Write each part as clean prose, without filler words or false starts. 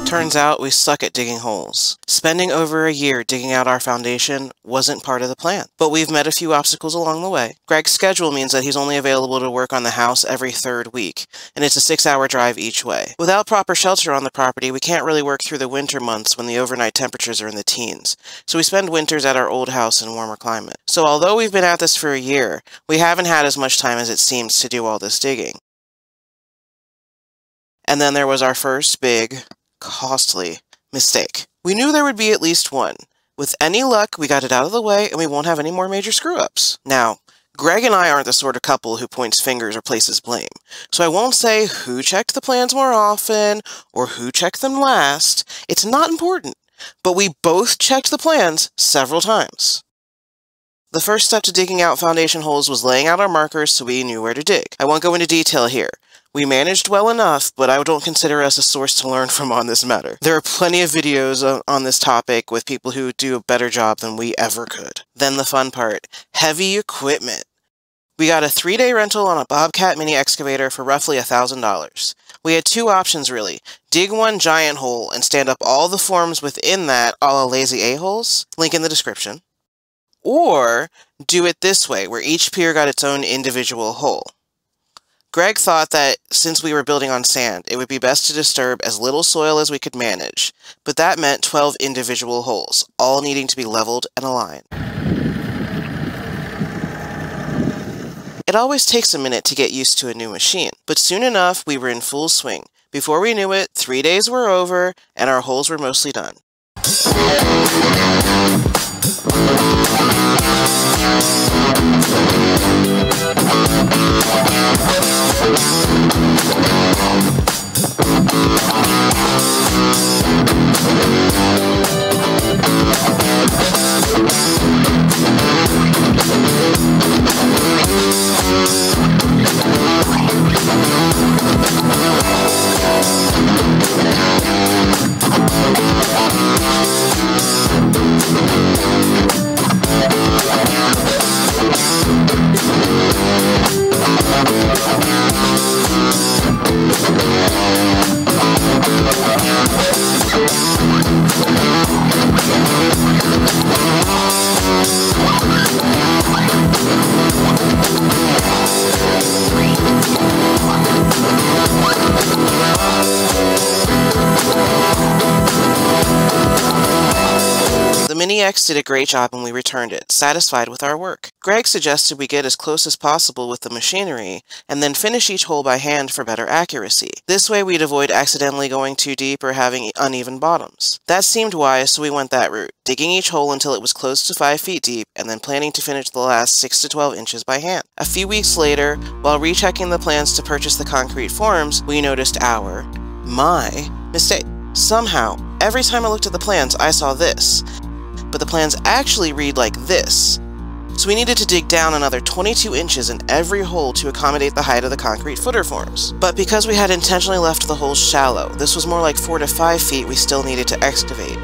Turns out we suck at digging holes. Spending over a year digging out our foundation wasn't part of the plan, but we've met a few obstacles along the way. Greg's schedule means that he's only available to work on the house every third week, and it's a 6-hour drive each way. Without proper shelter on the property, we can't really work through the winter months when the overnight temperatures are in the teens, so we spend winters at our old house in warmer climate. So although we've been at this for a year, we haven't had as much time as it seems to do all this digging. And then there was our first big, costly mistake. We knew there would be at least one. With any luck, we got it out of the way and we won't have any more major screw-ups. Now, Greg and I aren't the sort of couple who points fingers or places blame, so I won't say who checked the plans more often or who checked them last. It's not important, but we both checked the plans several times. The first step to digging out foundation holes was laying out our markers so we knew where to dig. I won't go into detail here. We managed well enough, but I don't consider us a source to learn from on this matter. There are plenty of videos on this topic with people who do a better job than we ever could. Then the fun part, heavy equipment. We got a 3-day rental on a Bobcat mini excavator for roughly $1,000. We had two options really, dig one giant hole and stand up all the forms within that a la Lazy A-holes, link in the description, or do it this way where each pier got its own individual hole. Greg thought that since we were building on sand, it would be best to disturb as little soil as we could manage, but that meant 12 individual holes, all needing to be leveled and aligned. It always takes a minute to get used to a new machine, but soon enough we were in full swing. Before we knew it, 3 days were over and our holes were mostly done. The Mini X did a great job and we returned it, satisfied with our work. Greg suggested we get as close as possible with the machinery, and then finish each hole by hand for better accuracy. This way we'd avoid accidentally going too deep or having uneven bottoms. That seemed wise, so we went that route, digging each hole until it was close to 5 feet deep, and then planning to finish the last 6 to 12 inches by hand. A few weeks later, while rechecking the plans to purchase the concrete forms, we noticed my mistake. Somehow, every time I looked at the plans, I saw this. But the plans actually read like this. So we needed to dig down another 22 inches in every hole to accommodate the height of the concrete footer forms. But because we had intentionally left the holes shallow, this was more like 4 to 5 feet we still needed to excavate.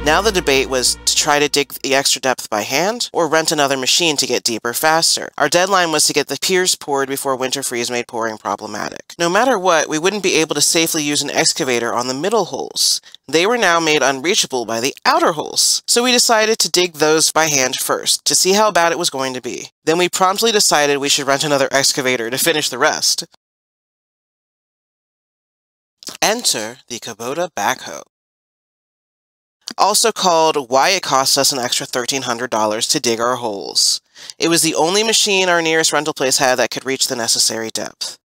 Now the debate was to try to dig the extra depth by hand, or rent another machine to get deeper faster. Our deadline was to get the piers poured before winter freeze made pouring problematic. No matter what, we wouldn't be able to safely use an excavator on the middle holes. They were now made unreachable by the outer holes. So we decided to dig those by hand first, to see how bad it was going to be. Then we promptly decided we should rent another excavator to finish the rest. Enter the Kubota backhoe. Also called why it cost us an extra $1,300 to dig our holes. It was the only machine our nearest rental place had that could reach the necessary depth.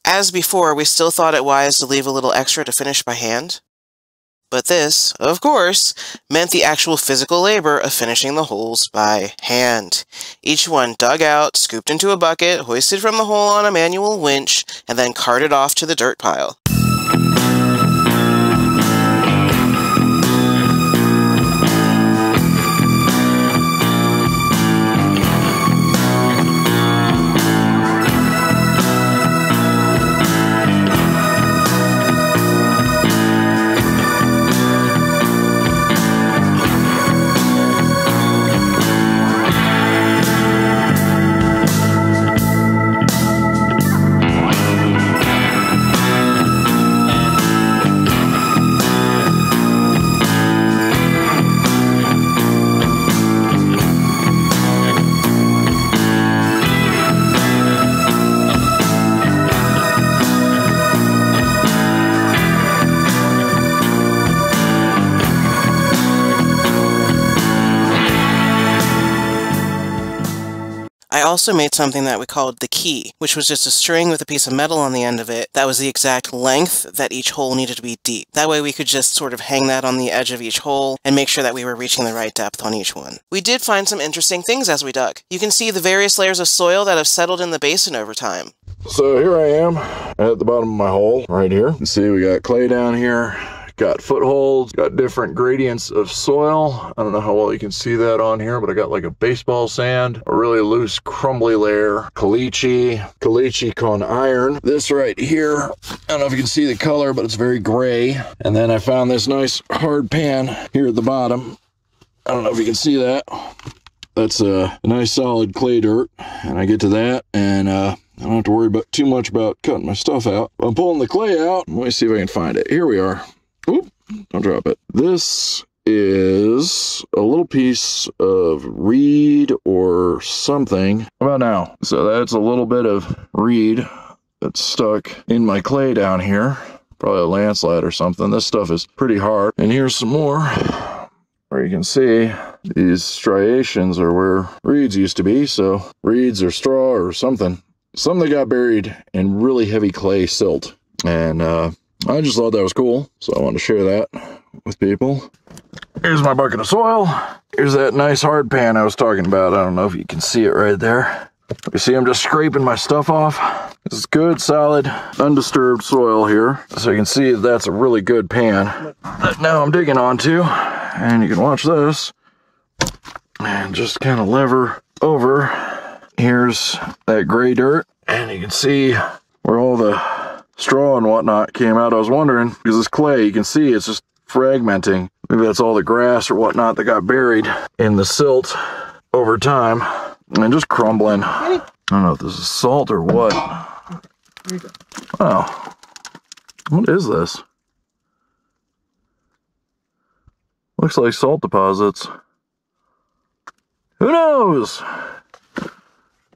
As before, we still thought it wise to leave a little extra to finish by hand. But this, of course, meant the actual physical labor of finishing the holes by hand. Each one dug out, scooped into a bucket, hoisted from the hole on a manual winch, and then carted off to the dirt pile. I also made something that we called the key, which was just a string with a piece of metal on the end of it that was the exact length that each hole needed to be deep. That way we could just sort of hang that on the edge of each hole and make sure that we were reaching the right depth on each one. We did find some interesting things as we dug. You can see the various layers of soil that have settled in the basin over time. So here I am at the bottom of my hole right here. You can see we got clay down here. Got footholds, got different gradients of soil. I don't know how well you can see that on here, but I got like a baseball sand, a really loose crumbly layer, caliche con iron. This right here, I don't know if you can see the color, but it's very gray. And then I found this nice hard pan here at the bottom. I don't know if you can see that. That's a nice solid clay dirt. And I get to that and I don't have to worry about too much about cutting my stuff out. I'm pulling the clay out. Let me see if I can find it. Here we are. Oop, don't drop it. This is a little piece of reed or something. How about now? So that's a little bit of reed that's stuck in my clay down here. Probably a landslide or something. This stuff is pretty hard. And here's some more where you can see these striations are where reeds used to be. So reeds or straw or something. Something that got buried in really heavy clay silt. And I just thought that was cool, so I wanted to share that with people. Here's my bucket of soil. Here's that nice hard pan I was talking about. I don't know if you can see it right there. You see I'm just scraping my stuff off. This is good, solid, undisturbed soil here. So you can see that's a really good pan that now I'm digging onto. And you can watch this. And just kind of lever over. Here's that gray dirt. And you can see where all the straw and whatnot came out. I was wondering, because this clay, you can see it's just fragmenting. Maybe that's all the grass or whatnot that got buried in the silt over time and just crumbling. I don't know if this is salt or what. Oh, what is this? Looks like salt deposits. Who knows? I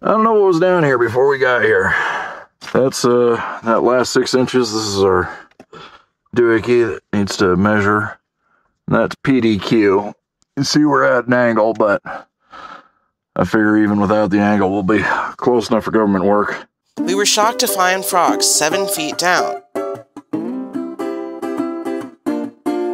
don't know what was down here before we got here. That's that last 6 inches. This is our doohickey that needs to measure. And that's PDQ. You see we're at an angle, but I figure even without the angle, we'll be close enough for government work. We were shocked to find frogs 7 feet down.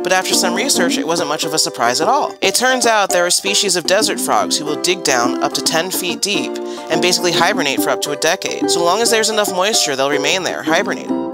But after some research, it wasn't much of a surprise at all. It turns out there are species of desert frogs who will dig down up to 10 feet deep and basically hibernate for up to a decade. So long as there's enough moisture, they'll remain there, hibernating.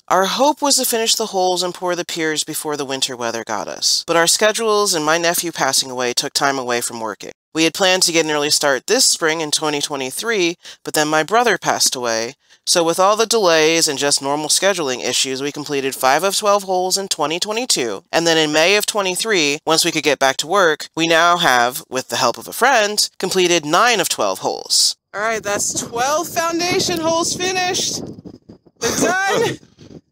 Our hope was to finish the holes and pour the piers before the winter weather got us. But our schedules and my nephew passing away took time away from working. We had planned to get an early start this spring in 2023, but then my brother passed away. So with all the delays and just normal scheduling issues, we completed 5 of 12 holes in 2022. And then in May of 23, once we could get back to work, we now have, with the help of a friend, completed 9 of 12 holes. All right, that's 12 foundation holes finished. We're done.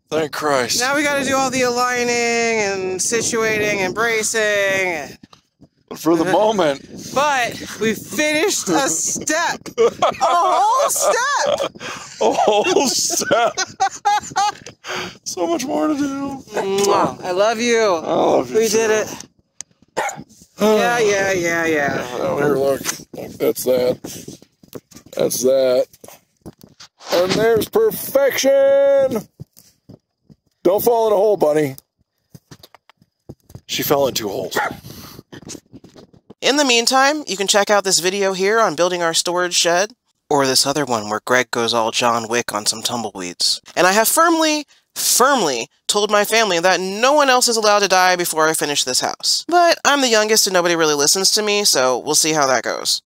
Thank Christ. Now we got to do all the aligning and situating and bracing. For the moment. But we finished a step. A whole step. A whole step. So much more to do. Mwah. I love you. I love you. We did it. Yeah. Oh, here, look. That's that. That's that. And there's perfection. Don't fall in a hole, bunny. She fell in 2 holes. In the meantime, you can check out this video here on building our storage shed, or this other one where Greg goes all John Wick on some tumbleweeds. And I have firmly told my family that no one else is allowed to die before I finish this house. But I'm the youngest and nobody really listens to me, so we'll see how that goes.